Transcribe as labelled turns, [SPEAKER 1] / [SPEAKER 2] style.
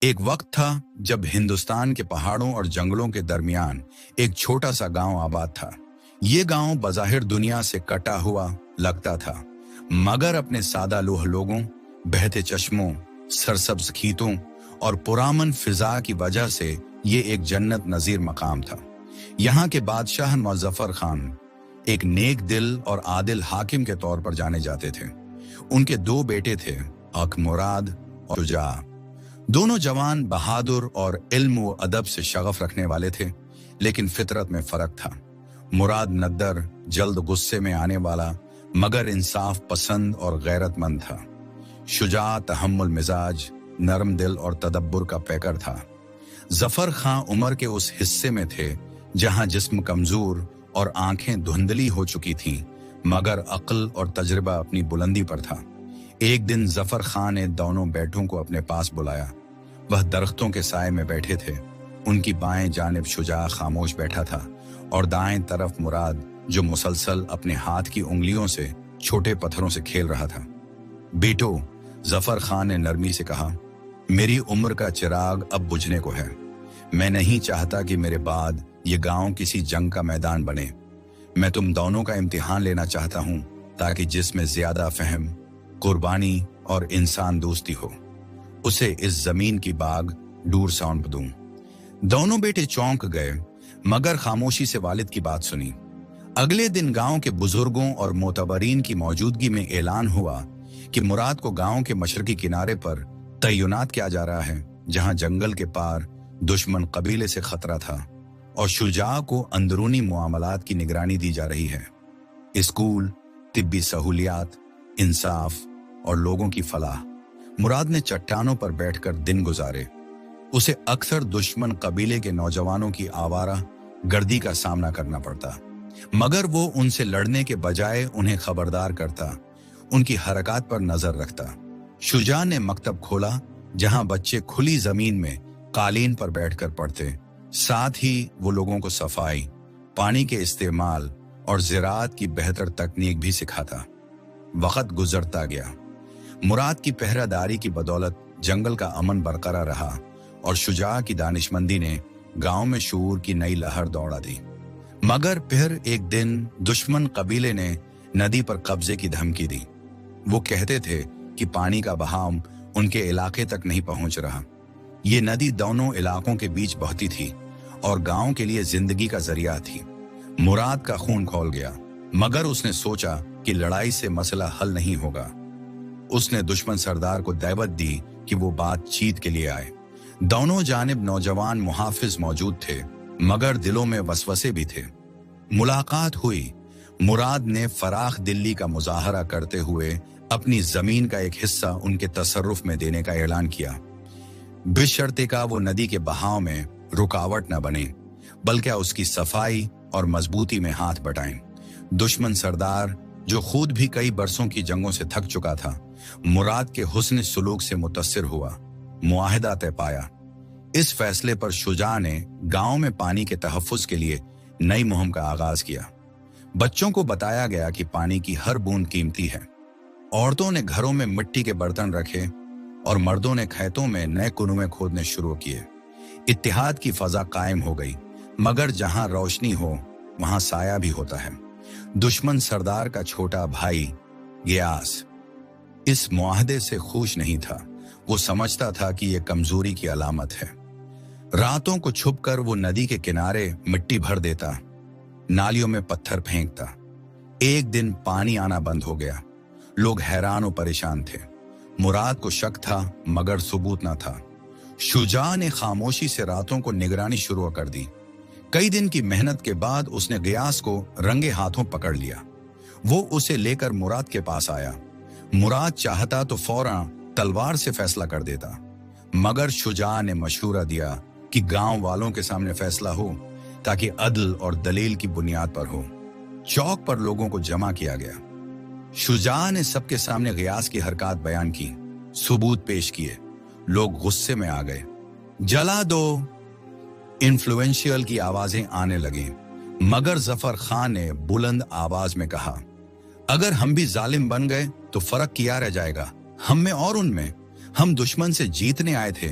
[SPEAKER 1] ایک وقت تھا جب ہندوستان کے پہاڑوں اور جنگلوں کے درمیان ایک چھوٹا سا گاؤں آباد تھا۔ یہ گاؤں بظاہر دنیا سے کٹا ہوا لگتا تھا، مگر اپنے سادہ لوح لوگوں، بہتے چشموں، سرسبز کھیتوں اور پرامن فضا کی وجہ سے یہ ایک جنت نظیر مقام تھا۔ یہاں کے بادشاہ مظفر خان ایک نیک دل اور عادل حاکم کے طور پر جانے جاتے تھے۔ ان کے دو بیٹے تھے، اک مراد اور شجاع۔ دونوں جوان، بہادر اور علم و ادب سے شغف رکھنے والے تھے، لیکن فطرت میں فرق تھا۔ مراد ندر، جلد غصے میں آنے والا، مگر انصاف پسند اور غیرت مند تھا۔ شجاع تحمل مزاج، نرم دل اور تدبر کا پیکر تھا۔ ظفر خان عمر کے اس حصے میں تھے جہاں جسم کمزور اور آنکھیں دھندلی ہو چکی تھیں، مگر عقل اور تجربہ اپنی بلندی پر تھا۔ ایک دن ظفر خان نے دونوں بیٹوں کو اپنے پاس بلایا۔ وہ درختوں کے سائے میں بیٹھے تھے۔ ان کی بائیں جانب شجاع خاموش بیٹھا تھا اور دائیں طرف مراد، جو مسلسل اپنے ہاتھ کی انگلیوں سے چھوٹے پتھروں سے کھیل رہا تھا۔ بیٹو، ظفر خان نے نرمی سے کہا، میری عمر کا چراغ اب بجھنے کو ہے۔ میں نہیں چاہتا کہ میرے بعد یہ گاؤں کسی جنگ کا میدان بنے۔ میں تم دونوں کا امتحان لینا چاہتا ہوں تاکہ جس میں زیادہ فہم، قربانی اور انسان دوستی ہو، اسے اس زمین کی باغ دور سونپ دوں۔ دونوں بیٹے چونک گئے، مگر خاموشی سے والد کی بات سنی۔ اگلے دن گاؤں کے بزرگوں اور معتبرین کی موجودگی میں اعلان ہوا کہ مراد کو گاؤں کے مشرقی کنارے پر تعینات کیا جا رہا ہے، جہاں جنگل کے پار دشمن قبیلے سے خطرہ تھا، اور شجاع کو اندرونی معاملات کی نگرانی دی جا رہی ہے۔ اسکول، طبی سہولیات، انصاف اور لوگوں کی فلاح۔ مراد نے چٹانوں پر بیٹھ کر دن گزارے۔ اسے اکثر دشمن قبیلے کے نوجوانوں کی آوارہ گردی کا سامنا کرنا پڑتا، مگر وہ ان سے لڑنے کے بجائے انہیں خبردار کرتا، ان کی حرکات پر نظر رکھتا۔ شجاع نے مکتب کھولا جہاں بچے کھلی زمین میں قالین پر بیٹھ کر پڑھتے، ساتھ ہی وہ لوگوں کو صفائی، پانی کے استعمال اور زراعت کی بہتر تکنیک بھی سکھاتا۔ وقت گزرتا گیا۔ مراد کی پہرہ داری کی بدولت جنگل کا امن برقرار رہا، اور شجاع کی دانشمندی نے گاؤں میں شعور کی نئی لہر دوڑا دی۔ مگر پھر ایک دن دشمن قبیلے نے ندی پر قبضے کی دھمکی دی۔ وہ کہتے تھے کہ پانی کا بہاؤ ان کے علاقے تک نہیں پہنچ رہا۔ یہ ندی دونوں علاقوں کے بیچ بہتی تھی اور گاؤں کے لیے زندگی کا ذریعہ تھی۔ مراد کا خون کھول گیا، مگر اس نے سوچا کہ لڑائی سے مسئلہ حل نہیں ہوگا۔ اس نے دشمن سردار کو دعوت دی کہ وہ بات چیت کے لیے آئے۔ دونوں جانب نوجوان محافظ موجود تھے، مگر دلوں میں وسوسے بھی تھے۔ ملاقات ہوئی۔ مراد نے فراخ دلی کا مظاہرہ کرتے ہوئے اپنی زمین کا ایک حصہ ان کے تصرف میں دینے کا اعلان کیا، بشرط کہ وہ ندی کے بہاؤ میں رکاوٹ نہ بنے، بلکہ اس کی صفائی اور مضبوطی میں ہاتھ بٹائیں۔ دشمن سردار، جو خود بھی کئی برسوں کی جنگوں سے تھک چکا تھا، مراد کے حسن سلوک سے متاثر ہوا۔ معاہدہ طے پایا۔ اس فیصلے پر شجاع نے گاؤں میں پانی کے تحفظ کے لیے نئی مہم کا آغاز کیا۔ بچوں کو بتایا گیا کہ پانی کی ہر بوند قیمتی ہے۔ عورتوں نے گھروں میں مٹی کے برتن رکھے اور مردوں نے کھیتوں میں نئے کنویں کھودنے شروع کیے۔ اتحاد کی فضا قائم ہو گئی، مگر جہاں روشنی ہو وہاں سایہ بھی ہوتا ہے۔ دشمن سردار کا چھوٹا بھائی گیاس اس معاہدے سے خوش نہیں تھا۔ وہ سمجھتا تھا کہ یہ کمزوری کی علامت ہے۔ راتوں کو چھپ کر وہ ندی کے کنارے مٹی بھر دیتا، نالیوں میں پتھر پھینکتا۔ ایک دن پانی آنا بند ہو گیا۔ لوگ حیران و پریشان تھے۔ مراد کو شک تھا، مگر ثبوت نہ تھا۔ شجاع نے خاموشی سے راتوں کو نگرانی شروع کر دی۔ کئی دن کی محنت کے بعد اس نے غیاث کو رنگے ہاتھوں پکڑ لیا۔ وہ اسے لے کر مراد کے پاس آیا۔ مراد چاہتا تو فوراً تلوار سے فیصلہ کر دیتا، مگر شجاع نے مشورہ دیا کہ گاؤں والوں کے سامنے فیصلہ ہو، تاکہ عدل اور دلیل کی بنیاد پر ہو۔ چوک پر لوگوں کو جمع کیا گیا۔ شجاع نے سب کے سامنے غیاث کی حرکات بیان کی، ثبوت پیش کیے۔ لوگ غصے میں آ گئے۔ جلا دو، انفلوئنشیل کی آوازیں آنے لگیں، مگر ظفر خان نے بلند آواز میں کہا، اگر ہم بھی ظالم بن گئے تو فرق کیا رہ جائے گا، ہم میں اور ان میں؟ ہم دشمن سے جیتنے آئے تھے